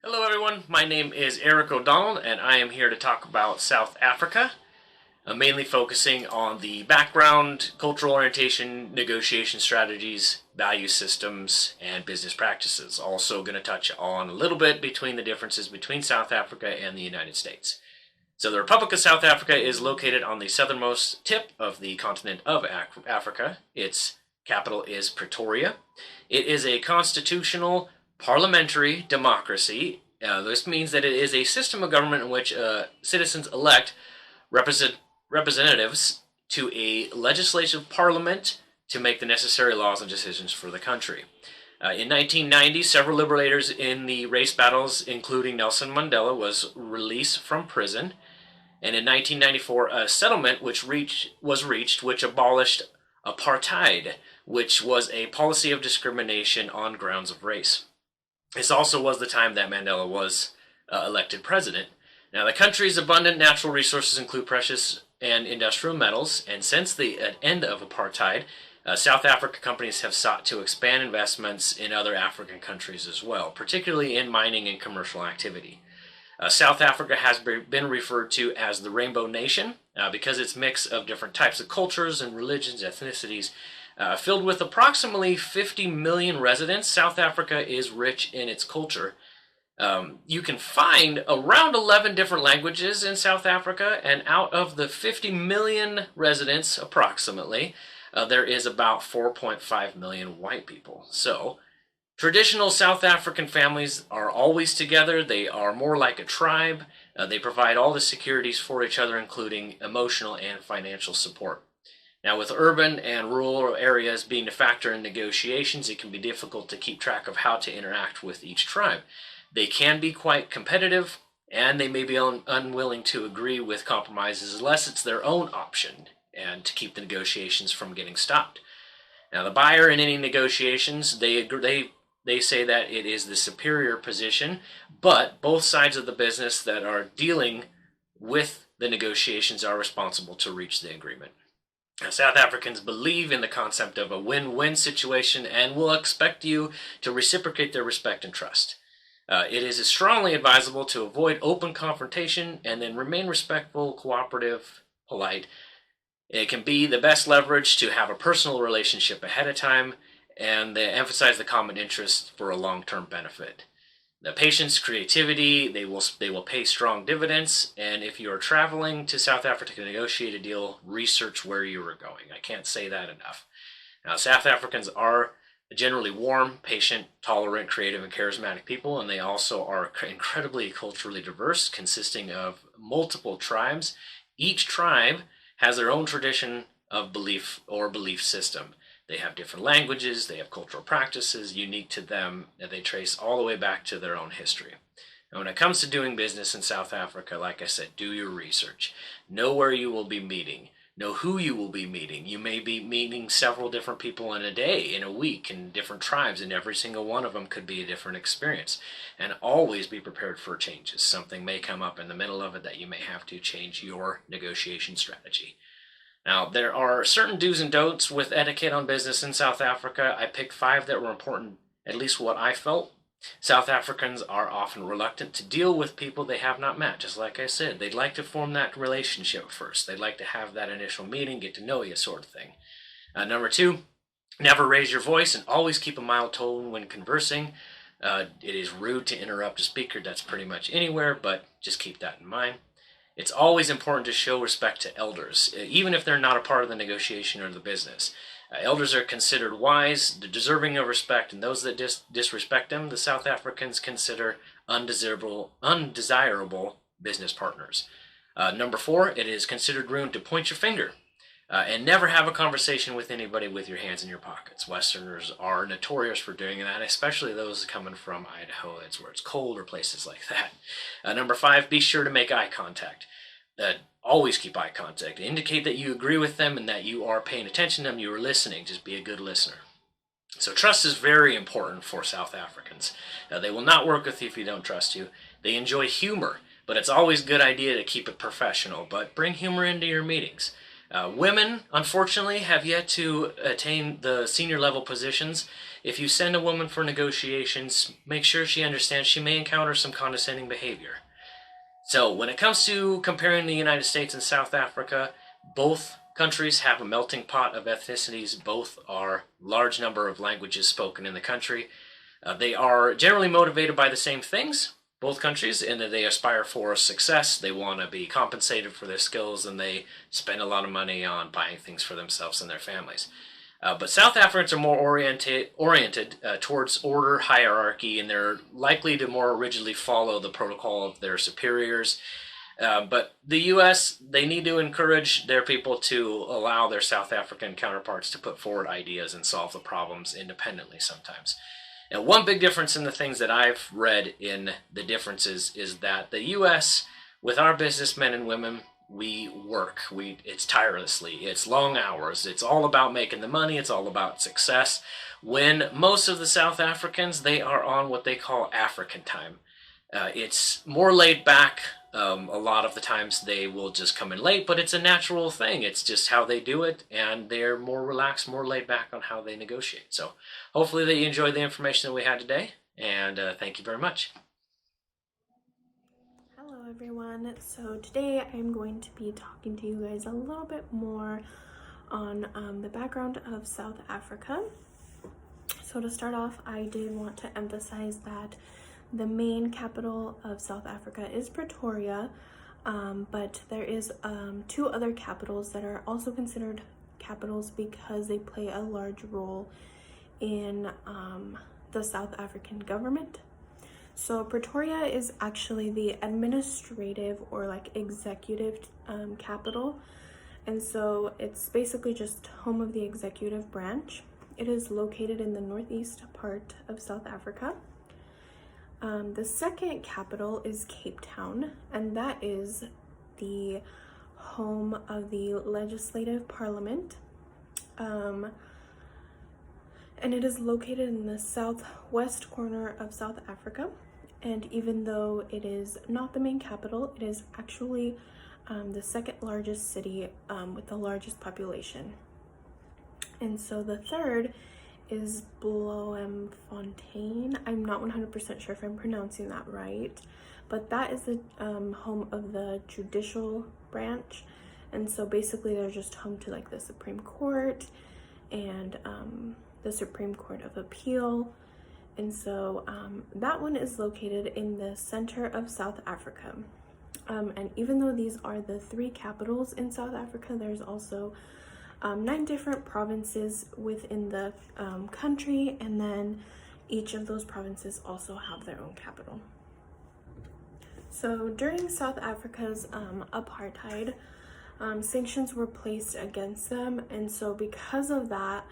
Hello everyone, my name is Eric O'Donnell and I am here to talk about South Africa, mainly focusing on the background, cultural orientation, negotiation strategies, value systems, and business practices. Also going to touch on a little bit between the differences between South Africa and the United States. So the Republic of South Africa is located on the southernmost tip of the continent of Africa. Its capital is Pretoria. It is a constitutional parliamentary democracy. This means that it is a system of government in which citizens elect representatives to a legislative parliament to make the necessary laws and decisions for the country. In 1990, several liberators in the race battles, including Nelson Mandela, was released from prison. And in 1994, a settlement was reached which abolished apartheid, which was a policy of discrimination on grounds of race. This also was the time that Mandela was elected president. Now, the country's abundant natural resources include precious and industrial metals, and since the end of apartheid, South African companies have sought to expand investments in other African countries as well, particularly in mining and commercial activity. South Africa has been referred to as the Rainbow Nation because its mix of different types of cultures and religions, ethnicities. Filled with approximately 50 million residents, South Africa is rich in its culture. You can find around 11 different languages in South Africa, and out of the 50 million residents, approximately, there is about 4.5 million white people. So, traditional South African families are always together. They are more like a tribe. They provide all the securities for each other, including emotional and financial support. Now, with urban and rural areas being a factor in negotiations, it can be difficult to keep track of how to interact with each tribe. They can be quite competitive, and they may be unwilling to agree with compromises unless it's their own option, and to keep the negotiations from getting stopped. Now, the buyer in any negotiations, they say that it is the superior position, but both sides of the business that are dealing with the negotiations are responsible to reach the agreement. Now, South Africans believe in the concept of a win-win situation and will expect you to reciprocate their respect and trust. It is strongly advisable to avoid open confrontation and then remain respectful, cooperative, polite. It can be the best leverage to have a personal relationship ahead of time, and they emphasize the common interest for a long-term benefit. The patience, creativity, they will pay strong dividends, and if you are traveling to South Africa to negotiate a deal, research where you are going. I can't say that enough. Now, South Africans are generally warm, patient, tolerant, creative, and charismatic people, and they also are incredibly culturally diverse, consisting of multiple tribes. Each tribe has their own tradition of belief or belief system. They have different languages, they have cultural practices unique to them, and they trace all the way back to their own history. And when it comes to doing business in South Africa, like I said, do your research. Know where you will be meeting. Know who you will be meeting. You may be meeting several different people in a day, in a week, in different tribes, and every single one of them could be a different experience. And always be prepared for changes. Something may come up in the middle of it that you may have to change your negotiation strategy. Now, there are certain do's and don'ts with etiquette on business in South Africa. I picked 5 that were important, at least what I felt. South Africans are often reluctant to deal with people they have not met. Just like I said, they'd like to form that relationship first. They'd like to have that initial meeting, get to know you sort of thing. Number 2, never raise your voice and always keep a mild tone when conversing. It is rude to interrupt a speaker. That's pretty much anywhere, but just keep that in mind. It's always important to show respect to elders, even if they're not a part of the negotiation or the business. Elders are considered wise, deserving of respect, and those that disrespect them, the South Africans consider undesirable business partners. Number 4, it is considered rude to point your finger. And never have a conversation with anybody with your hands in your pockets. Westerners are notorious for doing that, especially those coming from Idaho. That's where it's cold, or places like that. Number 5, be sure to make eye contact. Always keep eye contact. Indicate that you agree with them and that you are paying attention to them, you are listening. Just be a good listener. So trust is very important for South Africans. They will not work with you if you don't trust you. They enjoy humor, but it's always a good idea to keep it professional. But bring humor into your meetings. Women, unfortunately, have yet to attain the senior level positions. If you send a woman for negotiations, make sure she understands she may encounter some condescending behavior. So, when it comes to comparing the United States and South Africa, both countries have a melting pot of ethnicities. Both are large number of languages spoken in the country. They are generally motivated by the same things, both countries, in that they aspire for success. They want to be compensated for their skills, and they spend a lot of money on buying things for themselves and their families. But South Africans are more oriented towards order, hierarchy, and they're likely to more rigidly follow the protocol of their superiors. But the U.S., they need to encourage their people to allow their South African counterparts to put forward ideas and solve the problems independently sometimes. And one big difference in the things that I've read in the differences is that the U.S., with our businessmen and women, we work. It's tirelessly. It's long hours. It's all about making the money. It's all about success. When most of the South Africans, they are on what they call African time. It's more laid back. A lot of the times they will just come in late, but it's a natural thing. It's just how they do it, and they're more relaxed, more laid back on how they negotiate. So hopefully that you enjoyed the information that we had today, and thank you very much. Hello everyone. So today I'm going to be talking to you guys a little bit more on the background of South Africa. So to start off, I did want to emphasize that the main capital of South Africa is Pretoria, but there is two other capitals that are also considered capitals because they play a large role in the South African government. So Pretoria is actually the administrative or like executive capital, and so it's basically just home of the executive branch. It is located in the northeast part of South Africa. The second capital is Cape Town, and that is the home of the legislative parliament. And it is located in the southwest corner of South Africa. And even though it is not the main capital, it is actually the second largest city with the largest population. And so the third is Bloemfontein. I'm not 100% sure if I'm pronouncing that right, but that is the home of the judicial branch. And so basically they're just home to like the Supreme Court and the Supreme Court of Appeal. And so that one is located in the center of South Africa. And even though these are the three capitals in South Africa, there's also 9 different provinces within the country, and then each of those provinces also have their own capital. So during South Africa's apartheid, sanctions were placed against them, and so because of that,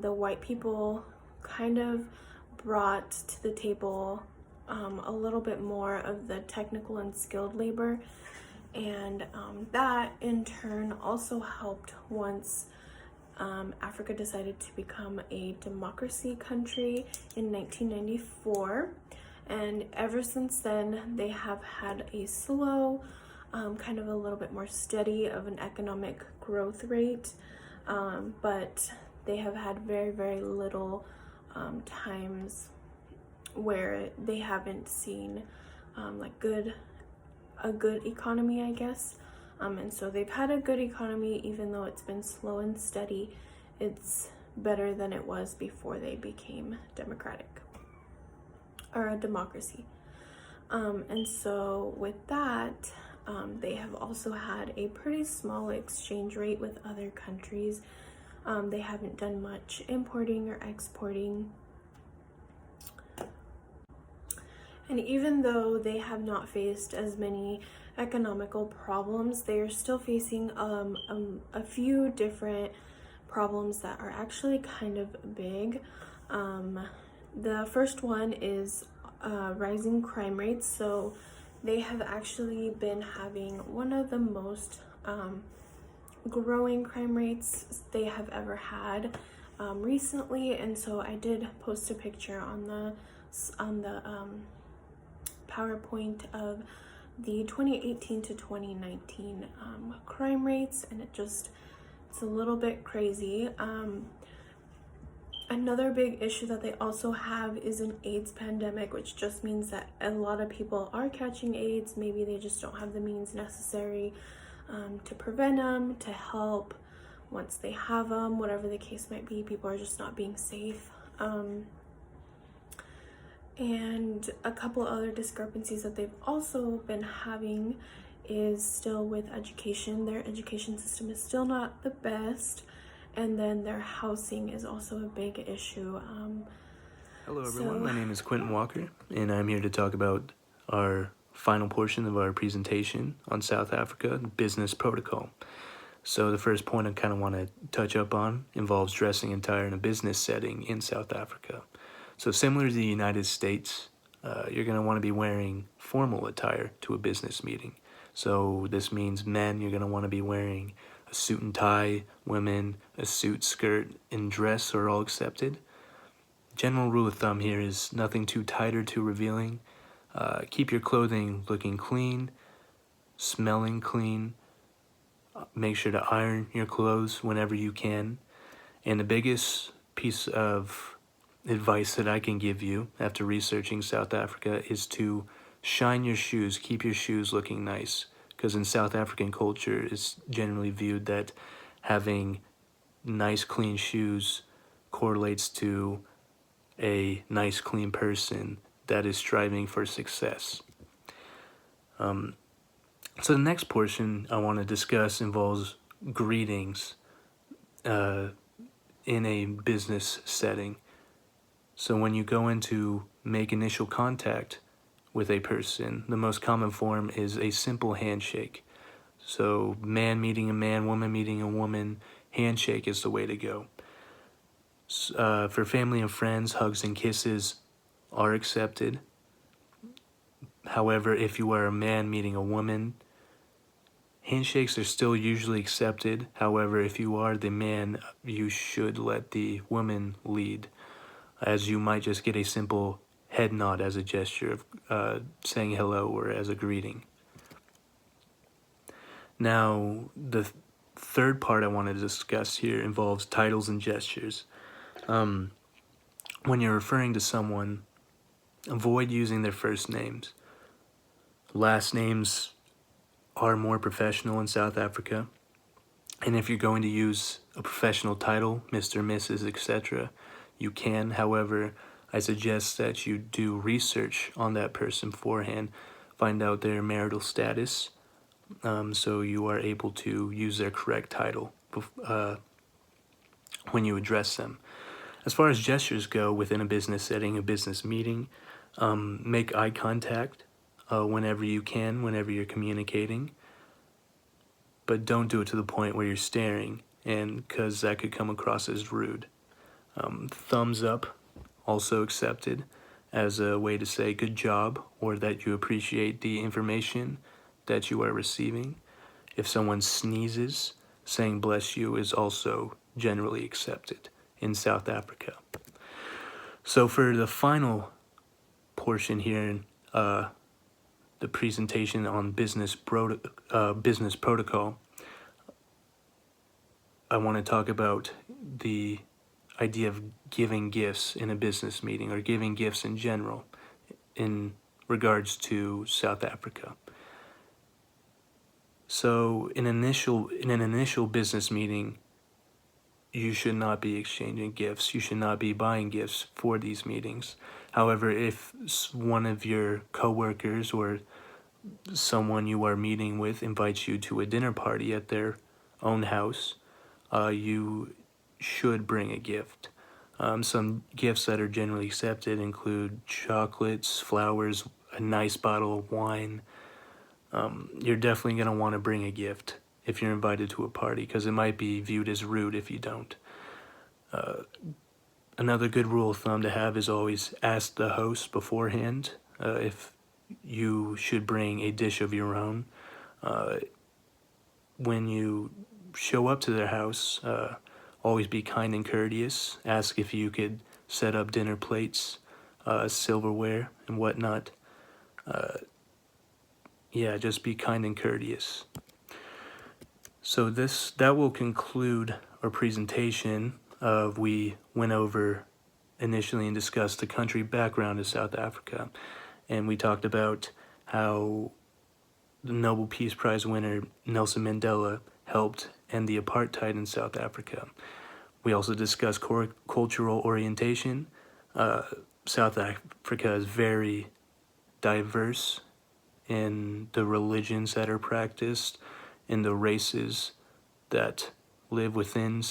the white people kind of brought to the table a little bit more of the technical and skilled labor. And that in turn also helped once Africa decided to become a democracy country in 1994. And ever since then, they have had a slow, kind of a little bit more steady of an economic growth rate. But they have had very, very little times where they haven't seen like a good economy, I guess. And so they've had a good economy, even though it's been slow and steady. It's better than it was before they became democratic or a democracy. And so with that, they have also had a pretty small exchange rate with other countries. They haven't done much importing or exporting. And even though they have not faced as many economical problems, they are still facing a few different problems that are actually kind of big. The first one is rising crime rates. So they have actually been having one of the most growing crime rates they have ever had recently. And so I did post a picture on the PowerPoint of the 2018 to 2019 crime rates, and it's a little bit crazy. Another big issue that they also have is an AIDS pandemic, which just means that a lot of people are catching AIDS. Maybe they just don't have the means necessary to prevent them, to help once they have them, whatever the case might be. People are just not being safe. And a couple other discrepancies that they've also been having is still with education. Their education system is still not the best, and then their housing is also a big issue. Hello everyone, my name is Quentin Walker, and I'm here to talk about our final portion of our presentation on South Africa, business protocol. So the first point I kind of want to touch up on involves dressing attire in a business setting in South Africa. So similar to the United States, you're going to want to be wearing formal attire to a business meeting. So this means men, you're going to want to be wearing a suit and tie, women, a suit, skirt, and dress are all accepted. General rule of thumb here is nothing too tight or too revealing. Keep your clothing looking clean, smelling clean. Make sure to iron your clothes whenever you can. And the biggest piece of advice that I can give you after researching South Africa is to shine your shoes, keep your shoes looking nice. Because in South African culture, it's generally viewed that having nice, clean shoes correlates to a nice, clean person that is striving for success. So the next portion I want to discuss involves greetings in a business setting. So when you go in to make initial contact with a person, the most common form is a simple handshake. So man meeting a man, woman meeting a woman, handshake is the way to go. For family and friends, hugs and kisses are accepted. However, if you are a man meeting a woman, handshakes are still usually accepted. However, if you are the man, you should let the woman lead, as you might just get a simple head nod as a gesture of saying hello or as a greeting. Now, the third part I want to discuss here involves titles and gestures. When you're referring to someone, avoid using their first names. Last names are more professional in South Africa. And if you're going to use a professional title, Mr., Mrs., etc., you can. However, I suggest that you do research on that person beforehand, find out their marital status, so you are able to use their correct title when you address them. As far as gestures go within a business setting, a business meeting, make eye contact whenever you can, whenever you're communicating, but don't do it to the point where you're staring, and because that could come across as rude. Thumbs up, also accepted as a way to say good job or that you appreciate the information that you are receiving. If someone sneezes, saying bless you is also generally accepted in South Africa. So for the final portion here in the presentation on business protocol, I want to talk about the idea of giving gifts in a business meeting or giving gifts in general in regards to South Africa. So in an initial business meeting, you should not be exchanging gifts. You should not be buying gifts for these meetings. However, if one of your coworkers or someone you are meeting with invites you to a dinner party at their own house, you should bring a gift. Some gifts that are generally accepted include chocolates, flowers, a nice bottle of wine. You're definitely going to want to bring a gift if you're invited to a party, because it might be viewed as rude if you don't. Another good rule of thumb to have is always ask the host beforehand if you should bring a dish of your own. When you show up to their house, always be kind and courteous. Ask if you could set up dinner plates, silverware, and whatnot. yeah, just be kind and courteous. So that will conclude our presentation of we went over initially and discussed the country background of South Africa, and we talked about how the Nobel Peace Prize winner Nelson Mandela helped end the apartheid in South Africa. We also discussed cultural orientation. South Africa is very diverse in the religions that are practiced, in the races that live within